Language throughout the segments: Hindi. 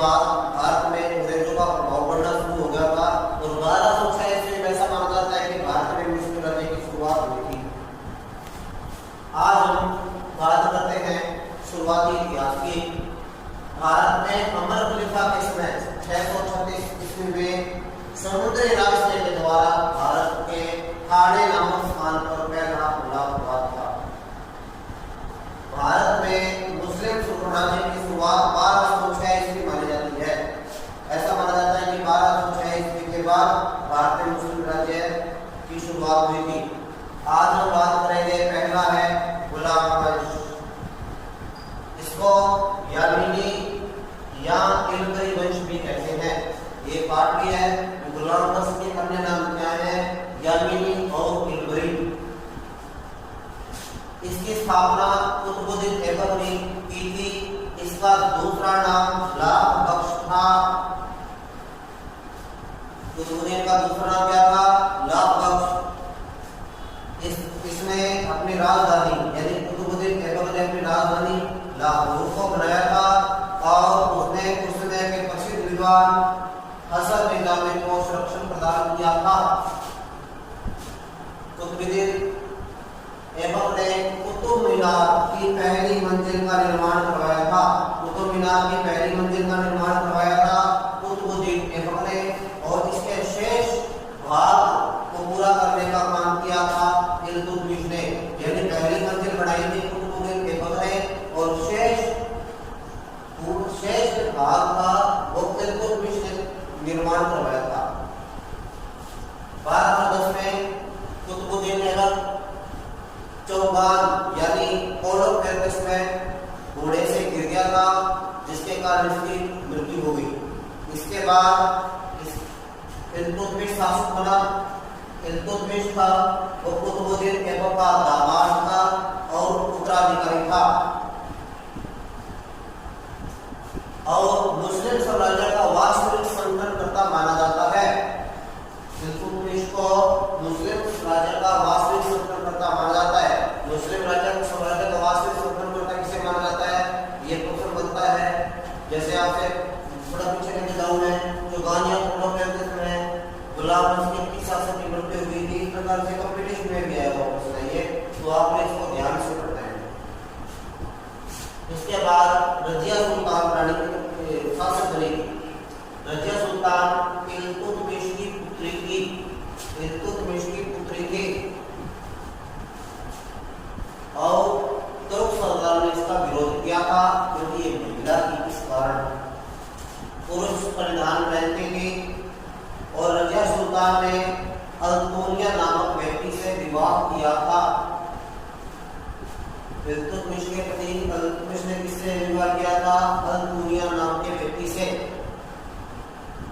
बाद भारत में अंग्रेजों का प्रभाव बढ़ना शुरू हो गया था और 1206 ईस्वी में ऐसा माना जाता है कि भारत में मुस्लिम राज्य की शुरुआत हुई थी। आज हम बात करते हैं शुरुआती इतिहास की। भारत में अमर खलीफा के समय 636 ईस्वी में समुद्री रास्ते के द्वारा भारत के थाने नामक स्थान पर पहला हमला हुआ था। भारत में मुस्लिम राज्य की शुरुआत 1206 ईस्वी मानी जाती है। ऐसा माना जाता है कि 1206 ईस्वी के बाद भारत में मुस्लिम राज्य की शुरुआत हुई थी। आज हम बात करेंगे, पहला है गुलाम वंश। इसको यामीनी या इल्बरी वंश भी कहते हैं। ये पार्टी है। गुलाम वंश के अन्य नाम क्या है? यामीनी और इल्बरी। इसकी स्थापना कुतुबुद्दीन ऐबक ने की थी। इसका दूसरा नाम लाख बख्श था। कुतुबुद्दीन का दूसरा नाम क्या था? लाख बख्श। इसने अपनी राजधानी यानी कुतुबुद्दीन ऐबक ने अपनी राजधानी लाहौर को बनाया था और उसने उस समय के प्रसिद्ध विद्वान हसन निजामी को संरक्षण प्रदान किया था। कुतुबुद्दीन ऐबक ने कुतुब मीनार की पहली मंजिल का निर्माण करवाया था। कुतुब मीनार की पहली मंजिल का निर्माण करवाया था कुतुबुद्दीन ऐबक ने और इसके शेष भाग को पूरा करने का काम किया था इल्तुतमिश ने। यानी पहली मंजिल बनाई थी कुतुबुद्दीन ऐबक ने और शेष भाग का वो इल्तुतमिश ने निर्माण करवाया था। 1210 में कुतुबुद्दीन ऐबक चौगान यानी पोलो पैलेस में घोड़े से गिर गया था, जिसके कारण इसकी मृत्यु हो गई। इसके बाद इल्तुतमिश शासक बना। इल्तुतमिश था वो कुतुबुद्दीन ऐबक का दामाद था और उत्तराधिकारी था और मुस्लिम साम्राज्य का वास्तविक संगठनकर्ता माना जाता है। इल्तुतमिश को मुस्लिम राज्य का वास्तविक संगठनकर्ता माना जाता है। मुस्लिम राज्य साम्राज्य का वास्तविक संगठनकर्ता किसे माना जाता है? ये क्वेश्चन बनता है। जैसे आपसे थोड़ा पीछे लेके जाऊं मैं, जो गानिया पोलो पैलेस में गुलाम वंश के शासक की मृत्यु हुई थी, इस प्रकार से कॉम्पिटिशन में भी आया हुआ प्रश्न है ये, तो आपने इसको ध्यान से पढ़ना है। इसके बाद रजिया सुल्तान रानी की शासक बनी। रजिया सुल्तान इल्तुतमिश की पुत्री थी। इल्तुतमिश की पुत्री थी और तुर्क सरदार ने इसका विरोध किया था क्योंकि ये महिला थी। इस कारण पुरुष परिधान पहनती थी और रजिया सुल्तान ने अल्तुनिया नामक व्यक्ति से विवाह किया था। इल्तुतमिश के पति इल्तुतमिश ने किससे विवाह किया था? अल्तुनिया नाम के व्यक्ति से।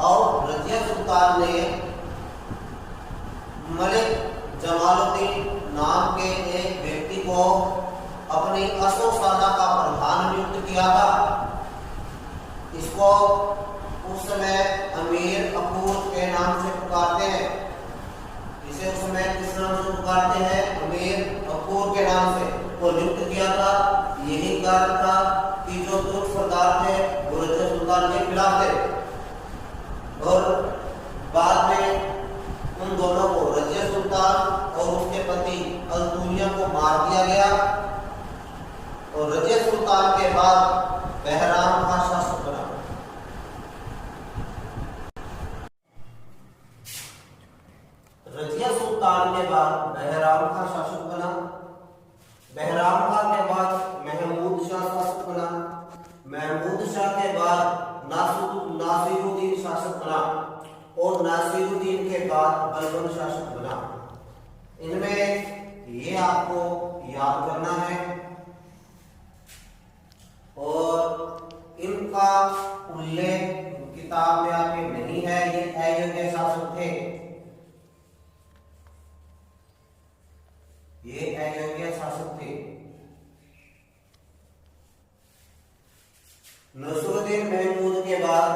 और रजिया सुल्तान ने मलिक जमालुद्दीन नाम के एक व्यक्ति को अपनी असोसाना का प्रधान नियुक्त किया था। इसको उस समय अमीर अकूर के नाम से पुकारते हैं। इसे उस समय किस नाम से पुकारते हैं? अमीर अकूर के नाम से वो नियुक्त किया था। यही कारण था कि जो तुर्क सरदार थे वो रजिया सुल्तान के खिलाफ थे और बाद में उन दोनों को, रजिया सुल्तान और उसके पति अल्तुनिया को मार दिया गया और रजिया सुल्तान के बाद बहराम का शासक बना। रजिया सुल्तान के बाद बहराम का शासक बना। बहराम खां के बाद महमूद शाह शासक बना। महमूद शाह के बाद नासिरुद्दीन शासक बना और नासिरुद्दीन के बाद बलबन शासक बना। इनमें ये आपको याद करना है और इनका उल्लेख किताब में आपके नहीं है। ये अयोग्य शासक थे। ये अयोग्य शासक थे। नसरुद्दीन महमूद के बाद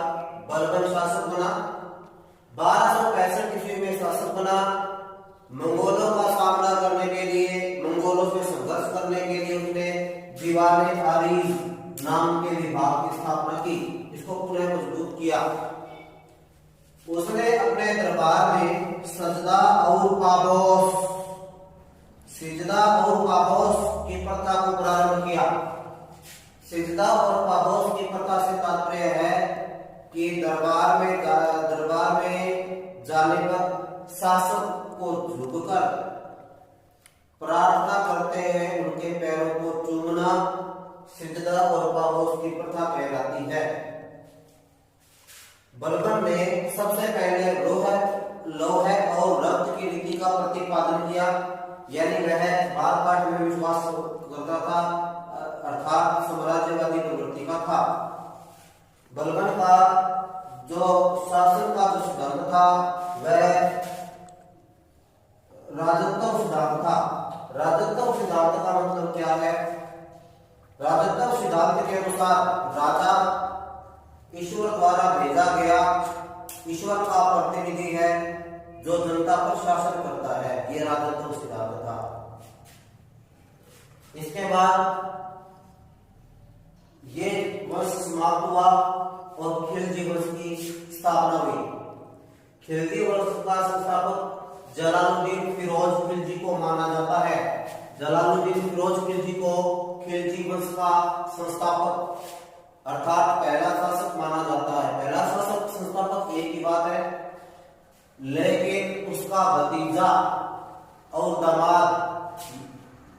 बलबन शासक बना। 1265 ईस्वी में शासक बना। मंगोलों का सामना करने के लिए, मंगोलों से संघर्ष करने के लिए उसने दीवाने आरीज नाम के विभाग की स्थापना की। इसको पुनः सिजदा और पापोस की प्रथा को प्रारंभ किया। सिजदा और पापोस की प्रथा से तात्पर्य है कि दरबार में जाने पर शासक को झुककर प्रार्थना करते हैं, उनके पैरों को चूमना सिजदा और पापोस की प्रथा कहलाती है। बलबन ने सबसे पहले लोह और रक्त की रीति का प्रतिपादन किया, यानी वह बाल काट में विश्वास करता था, अर्थात साम्राज्यवादी प्रवृत्ति का था। बलबन का जो शासन का जो सिद्धांत था वह राजत्व सिद्धांत था। राजत्व सिद्धांत का मतलब क्या है? राजत्व सिद्धांत के अनुसार राजा ईश्वर द्वारा भेजा गया ईश्वर का प्रतिनिधि है जो जनता पर शासन करता है, यह राजत्व सिद्धांत था। इसके बाद ये वंश समाप्त हुआ और खिलजी वंश की स्थापना हुई। खिलजी वंश का संस्थापक जलालुद्दीन फिरोज खिलजी को माना जाता है। जलालुद्दीन फिरोज खिलजी को खिलजी वंश का संस्थापक अर्थात पहला शासक माना जाता है। पहला शासक संस्थापक एक ही बात है, लेकिन उसका भतीजा और दामाद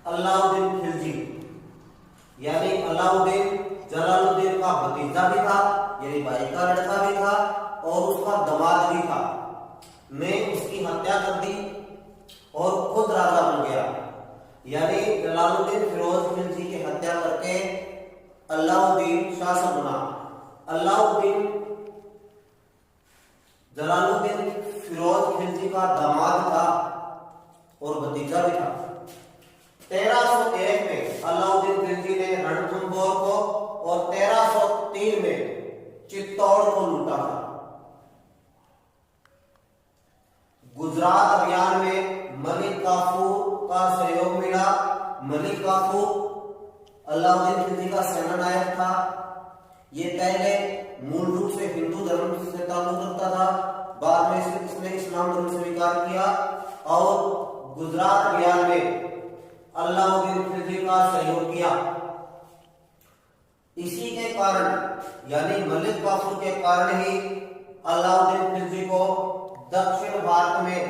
अलाउद्दीन खिलजी, यानी अलाउद्दीन जलालुद्दीन का भतीजा भी था, यानी भाई का लड़का भी था, और उसका दामाद भी था, ने उसकी हत्या कर दी और खुद राजा बन गया। यानी जलालुद्दीन फिरोज खिलजी की हत्या करके अलाउद्दीन शासक बना। जलालुद्दीन फिरोज खिलजी का दामाद था और भतीजा भी था। 1301 में अलाउद्दीन खिलजी ने रणथंभौर को और 1303 में चित्तौड़ को लूटा था। गुजरात अभियान में मलिक काफूर का सहयोग मिला। मलिक काफूर अलाउद्दीन खिलजी का सेनानायक था। ये पहले मूल रूप से हिंदू धर्म से ताल्लुक रखता था, बाद में इसने इस्लाम धर्म स्वीकार किया और गुजरात अभियान में अलाउद्दीन खिलजी का सहयोग किया। इसी के कारण यानी मलिक काफूर के कारण ही अलाउद्दीन खिलजी को दक्षिण भारत में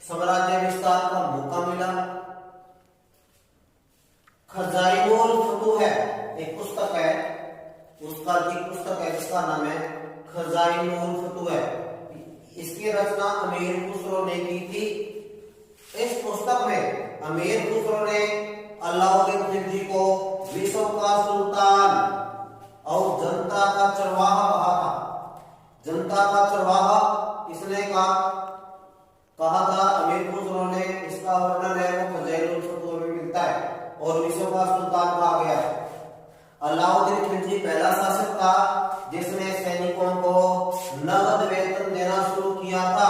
साम्राज्य विस्तार का मौका मिला। खजाइनुल फतूह एक पुस्तक है, उसका एक पुस्तक है जिसका नाम है खजाइनुल फतूह। इसकी रचना अमीर खुसरो ने की थी। इस पुस्तक में अमीर खुसरो ने अलाउद्दीन खिलजी को विश्व का सुल्तान और जनता का चरवाहा कहा था। जनता का चरवाहा इसने कहा था अमीर खुसरो ने, इसका वर्णन है वो खजाइनुल फतूह में मिलता है, और विश्व का सुल्तान कहा गया है। अलाउद्दीन खिलजी पहला शासक था जिसने सैनिकों को नगद वेतन देना शुरू किया था।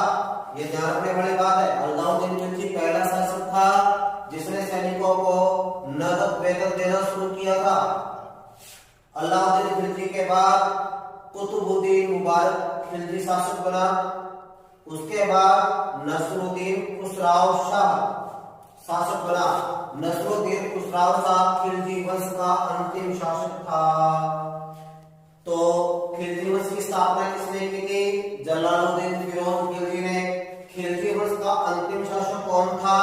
ये ध्यान रखने वाली बात है। अलाउद्दीन खिलजी पहला शासक था जिसने सैनिकों को नगद वेतन देना शुरू किया था। अलाउद्दीन खिलजी के बाद कुतुबुद्दीन मुबारक खिलजी शासक बना। उसके बाद नसरुद्दीन खुसराव शाह शासक बना। नसरुद्दीन खुसराव शाह खिलजी वंश का अंतिम शासक था। तो खिलजी वंश की स्थापना किसने की थी? जलालुद्दीन फिरोज खिलजी ने। खिलजी वंश का अंतिम शासक कौन था?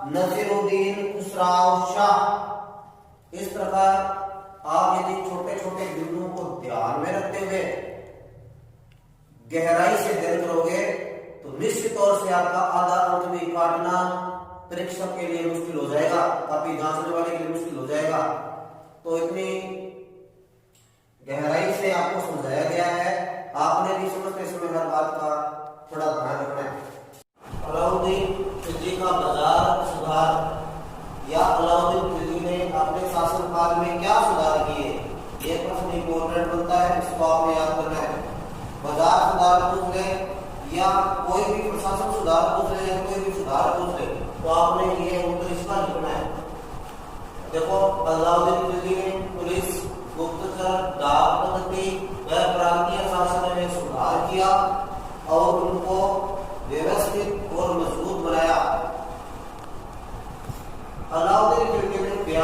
नसीरुद्दीन खुसराव शाह। इस प्रकार आप यदि छोटे छोटे बिंदुओं को ध्यान में रखते हुए गहराई से अध्ययन करोगे तो निश्चित तौर से आपका आधा अंक भी काटना परीक्षक के लिए मुश्किल हो जाएगा, काफी जांचने वाले के लिए मुश्किल हो जाएगा। तो इतनी गहराई से आपको समझाया गया है, आपने भी समझते समय हर बात का थोड़ा ध्यान रखना है। अलाउद्दीन खिलजी का बाजार सुधार या अलाउद्दीन खिलजी ने अपने शासनकाल में क्या सुधार किए, ये प्रश्न इंपॉर्टेंट बनता है, इसको आपने याद करना है। बाजार सुधार पूछ ले या कोई भी प्रशासन सुधार पूछ ले या कोई भी सुधार पूछ ले तो आपने ये उत्तर इसका लिखना है। देखो अलाउद्दीन खिलजी ने पुलिस, गुप्तचर, डाक पद्धति व प्रांतीय शासन में सुधार किया और उनको व्यवस्थित और मजबूत बनाया। अलाउद्दीन खिलजी ने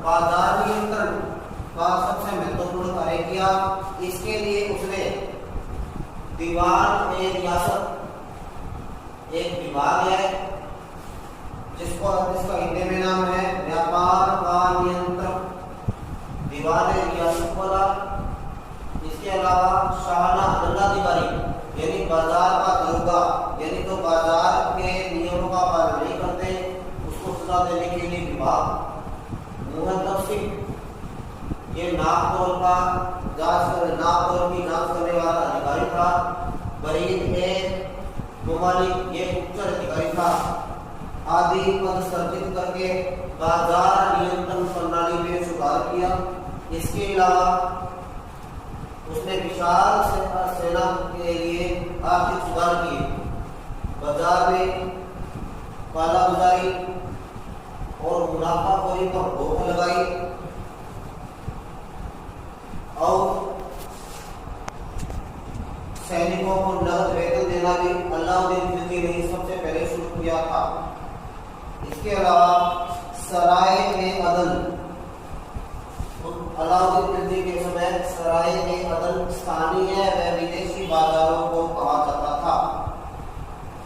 बाजार नियंत्रण का सबसे महत्वपूर्ण कार्य किया। इसके लिए उसने दीवान ए रियासत, एक विभाग है जिसका हिंदी में नाम है व्यापार का नियंत्रण, दीवान ए रियासत वाला। इसके अलावा शाहना दंडाधिकारी यानी बाजार का दरोगा, यानी तो बाजार के नियमों का पालन नहीं करते उसको सजा देने के लिए विभाग। मुहद्दब सिंह ये नागपुर का नागपुर की जांच करने वाला अधिकारी था। बरीद ए मुमालिक ये उच्च अधिकारी था। आदि पद सर्जित करके बाजार नियंत्रण प्रणाली में सुधार किया। इसके अलावा उसने विशाल सेना के लिए आर्थिक सुधार किए। बाजार में कालाबाजारी और मुनाफाखोरी पर रोक लगाई और सैनिकों को नकद वेतन देना भी अलाउद्दीन खिलजी ने सबसे पहले शुरू किया था। इसके अलावा सराय ए अदल, अलाउद्दीन खिलजी के समय सराय ए अदल स्थानीय व विदेशी बाजारों को कहा जाता था।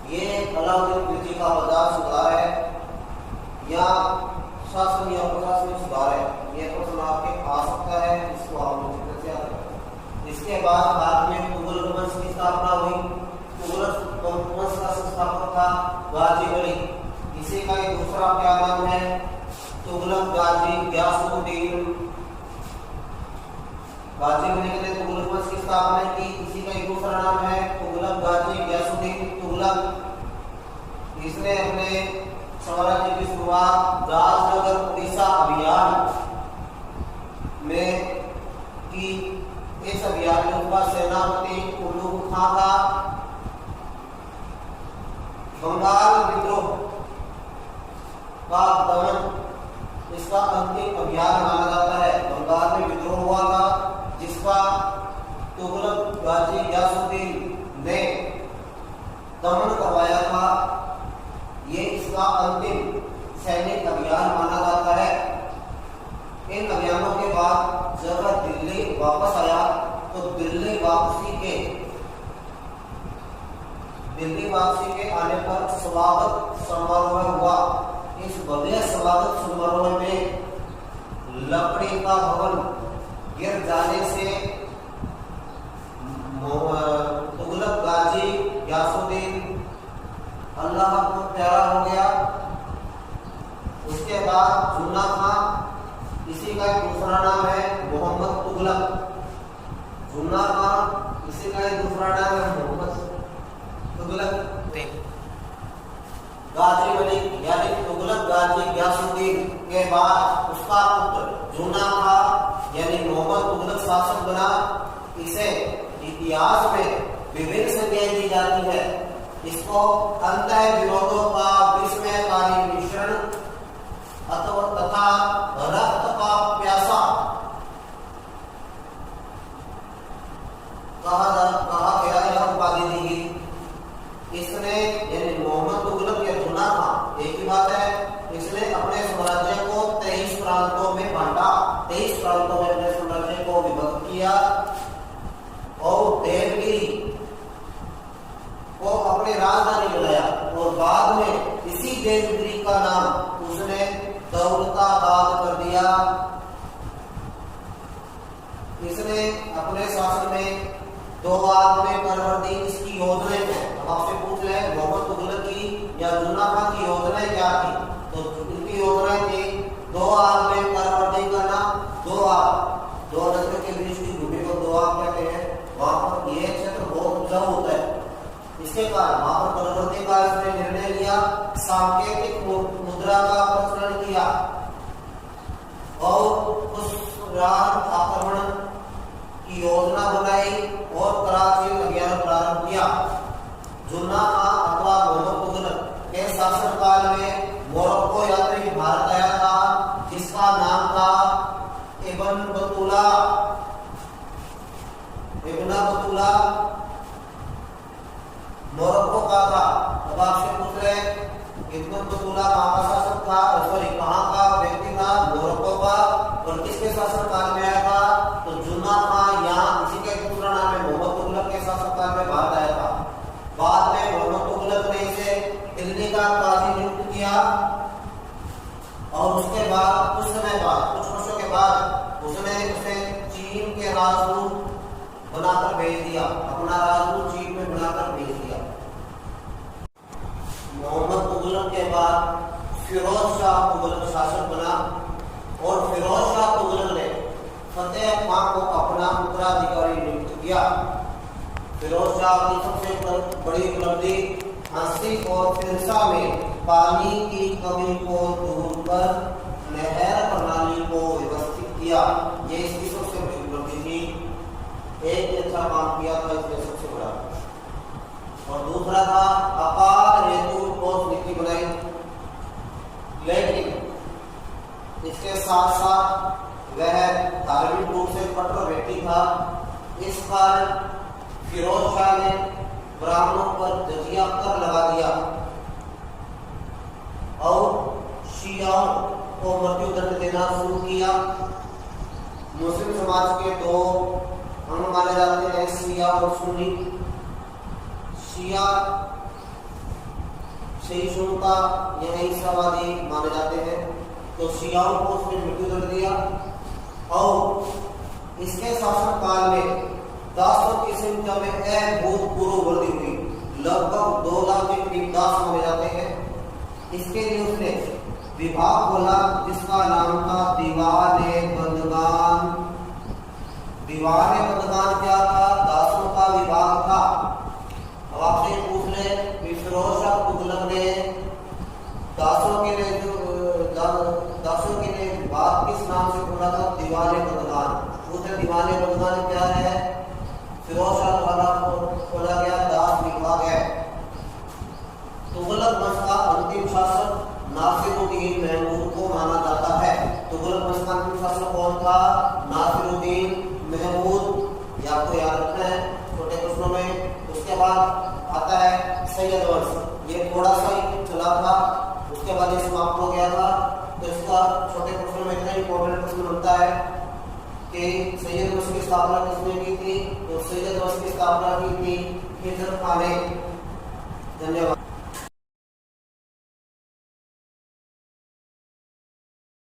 ये अलाउद्दीन खिलजी का बाजार सुधार है या शासन या प्रशासनिक सुधार है, ये प्रश्न आपके आ सकता है, इसको आप इसके बाद भारत में तुगलक वंश की स्थापना हुई। तुगलक वंश का संस्थापक था गाजी वली। इसी का एक दूसरा क्या नाम है तुगलक गाजी गयासुद्दीन। गाजी वली ने तुगलक वंश की स्थापना की। इसी का एक दूसरा नाम है तुगलक गाजी गयासुद्दीन तुगलक। इसने अपने साम्राज्य की शुरुआत राजनगर उड़ीसा अभियान में की। इस अभियान में उनका सेनापति उल्लू खां था। बंगाल विद्रोह का दमन इसका अंतिम अभियान माना जाता है। बंगाल में विद्रोह हुआ था जिसका तुगलक गाजी गयासुद्दीन ने दमन करवाया था। ये इसका अंतिम सैनिक अभियान माना जाता है। इन अभियानों के बाद जब वह दिल्ली वापस आया तो दिल्ली वापसी के आने पर स्वागत समारोह हुआ। इस भव्य स्वागत समारोह में लकड़ी का भवन गिर जाने से तुगलक गाजी गयासुद्दीन अल्लाह को प्यारा हो गया। उसके बाद जुन्ना खां, इसी का एक दूसरा नाम है मोहम्मद तुगलक। जुन्ना खां, इसी का एक दूसरा नाम है मोहम्मद तुगलक। गाजी वली यानी तुगलक गाजी गयासुद्दीन के बाद उसका पुत्र जुन्ना खां यानी मोहम्मद तुगलक शासक बना। इसे इतिहास में विभिन्न संज्ञाएं दी जाती है। इसको अंतः विरोधों का विस्मयकारी मिश्रण तथा रक्त का प्यासा कहा गया यह उपाधि दी गई। इसने यानी मोहम्मद तुगलक या जुन्ना खां एक ही बात है। इसने अपने साम्राज्य को 23 प्रांतों में बांटा। 23 प्रांतों में अपने साम्राज्य को विभक्त किया और देवगिरी को अपनी राजधानी बनाया और बाद में इसी देवगिरी का नाम उसने दौलताबाद कर दिया। इसने अपने शासन में 2 भाग में परिवर्तित इसकी योजनाएं हैं। अब आपसे पूछ ले मोहम्मद तुगलक की या जुन्ना खां की योजनाएं क्या थी, तो इनकी योजनाएं थी 2 भाग में परिवर्तित करना। 2 नदियों के बीच की भूमि को 2 भाग कहते हैं। वहां पर यह क्षेत्र बहुत ऊंचा होता है, इसके कारण वहां पर परिवर्तन का इसने निर्णय लिया। सांकेतिक मुद्रा का प्रचलन किया और उस आक्रमण की योजना बनाई और कराची अभियान प्रारंभ किया। जुन्ना खां अथवा मोहम्मद तुगलक के शासनकाल में मोरक्को यात्री भारत आया था जिसका नाम था इब्न बतूला। मोरक्को का था। अब आपसे पूछ रहे इब्न बतूला कहाँ का शासक था, सॉरी कहाँ और उसके बाद कुछ समय बाद, कुछ वर्षों के बाद उसने उसे चीन के राजदूत बनाकर भेज दिया, अपना राजदूत चीन में बनाकर भेज दिया। मोहम्मद तुगलक के बाद फिरोज शाह तुगलक शासक बना और फिरोज शाह तुगलक ने फतेह खां को अपना उत्तराधिकारी नियुक्त किया। फिरोज शाह की सबसे बड़ी उपलब्धि हंसी और फिरसा में पानी की कमी को दूर कर नहर प्रणाली को व्यवस्थित किया। ये इसकी सबसे बड़ी उपलब्धि थी। एक अच्छा काम किया था इसमें सबसे बड़ा। और दूसरा था अकाल हेतु ठोस नीति बनाई। लेकिन इसके साथ साथ वह धार्मिक रूप से कट्टर व्यक्ति था। इस कारण फिरोज शाह ने ब्राह्मणों पर जजिया कर लगा दिया और शियाओं को मृत्युदंड देना शुरू किया। मुस्लिम समाज के दो अंग माने जाते हैं, शिया और सुन्नी। शिया सहिष्णुता या ईसावादी माने जाते हैं, तो शियाओं को उसने मृत्युदंड दिया। और इसके शासनकाल में दासों की संख्या में अभूतपूर्व वृद्धि हुई। लगभग 2 लाख के करीब दास माने जाते हैं। इसके लिए उसने विभाग खोला जिसका नाम था दीवाने बंदगान। दीवाने बंदगान क्या था? दासों का विभाग था। अब आपसे पूछ ले कि फिरोज शाह तुगलक ने दासों के लिए विभाग किस नाम से खोला था? दीवाने बंदगान। पूछे दीवाने बंदगान क्या है? फिरोज शाह द्वारा खोला गया दास विभाग है। तुगलक वंश का अंतिम शासक नासिरुद्दीन महमूद को माना जाता है। तुगलक वंश का अंतिम शासक कौन था? नासिरुद्दीन महमूद। ये आपको याद रखना है छोटे प्रश्नों में। उसके बाद आता है सैयद वंश। ये थोड़ा सा ही चला था, उसके बाद ये समाप्त हो गया था। तो इसका छोटे प्रश्नों में इतना इंपॉर्टेंट प्रश्न बनता है कि सैयद वंश की स्थापना किसने की थी? तो सैयद वंश की स्थापना की थी खिज़र खान ने। धन्यवाद।